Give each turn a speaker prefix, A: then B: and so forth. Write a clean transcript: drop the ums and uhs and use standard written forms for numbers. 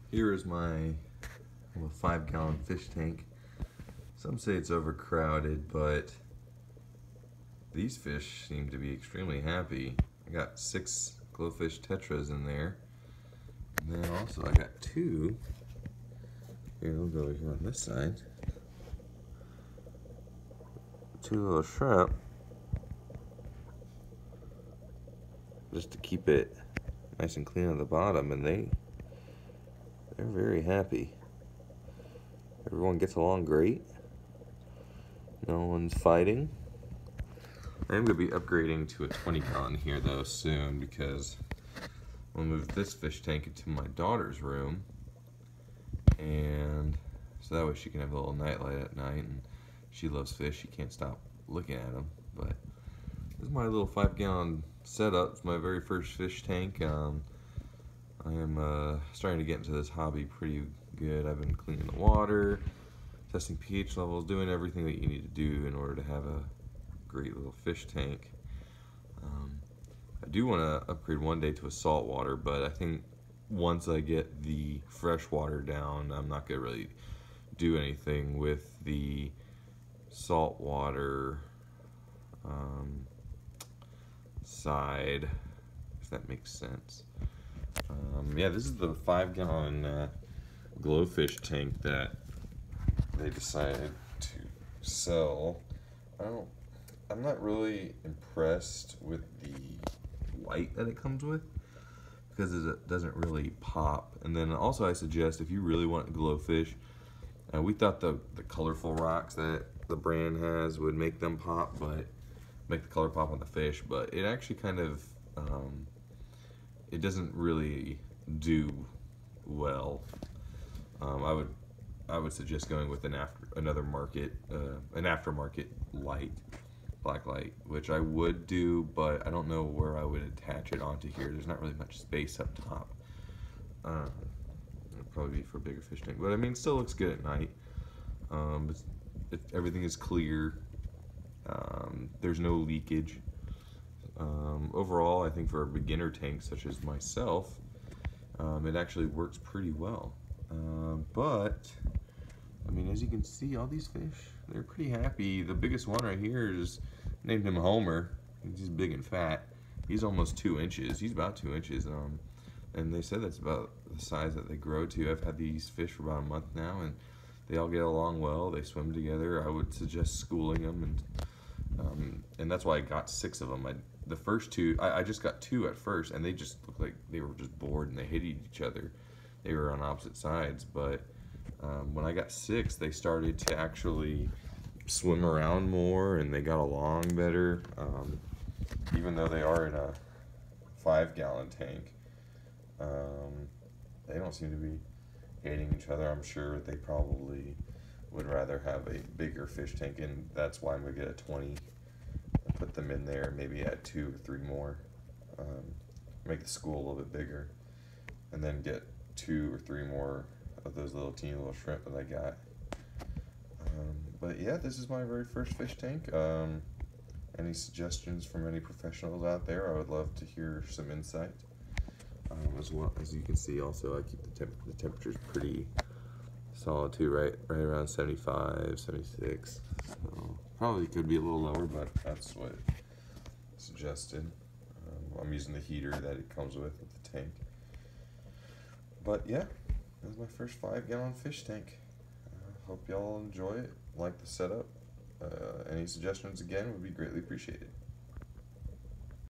A: Here is my 5-gallon fish tank. Some say it's overcrowded, but these fish seem to be extremely happy. I got 6 glowfish tetras in there. And then also I got 2. Here, we'll go over here on this side. 2 little shrimp. Just to keep it nice and clean on the bottom, and they're very happy. Everyone gets along great. No one's fighting. I'm going to be upgrading to a 20-gallon here though soon, because I'll move this fish tank into my daughter's room, and so that way she can have a little nightlight at night. And she loves fish; she can't stop looking at them. But this is my little 5-gallon setup. It's my very first fish tank. I am starting to get into this hobby pretty good. I've been cleaning the water, testing pH levels, doing everything that you need to do in order to have a great little fish tank. I do want to upgrade one day to a saltwater, but I think once I get the freshwater down, I'm not going to really do anything with the saltwater side, if that makes sense. Yeah, this is the 5-gallon glowfish tank that they decided to sell. I'm not really impressed with the light that it comes with, because it doesn't really pop. And then also I suggest, if you really want glowfish, we thought the colorful rocks that the brand has would make them pop, but make the color pop on the fish, but it actually kind of it doesn't really do well. I would suggest going with an aftermarket light, black light, which I would do, but I don't know where I would attach it onto here. There's not really much space up top. It'd probably be for a bigger fish tank, but I mean, it still looks good at night. Everything is clear. There's no leakage. Overall, I think for a beginner tank such as myself, it actually works pretty well. But I mean, as you can see, all these fish, they're pretty happy. The biggest one right here is, named him Homer. He's big and fat. He's almost 2 inches. He's about 2 inches. And they said that's about the size that they grow to. I've had these fish for about a month now, and they all get along well. They swim together. I would suggest schooling them, and that's why I got 6 of them. The first 2, I just got 2 at first, and they just looked like they were just bored and they hated each other. They were on opposite sides, but when I got 6, they started to actually swim around more, and they got along better. Even though they are in a 5-gallon tank, they don't seem to be hating each other. I'm sure they probably would rather have a bigger fish tank, and that's why I'm gonna get a 20 and put them in there. Maybe add 2 or 3 more, make the school a little bit bigger, and then get 2 or 3 more of those teeny little shrimp that I got. But yeah, this is my very first fish tank. Any suggestions from any professionals out there? I would love to hear some insight. As well, as you can see, also I keep the temperatures pretty solid too, right around 75, 76. So probably could be a little lower, but that's what suggested. I'm using the heater that it comes with the tank. But yeah, this is my first 5-gallon fish tank. Hope y'all enjoy it, like the setup. Any suggestions again would be greatly appreciated.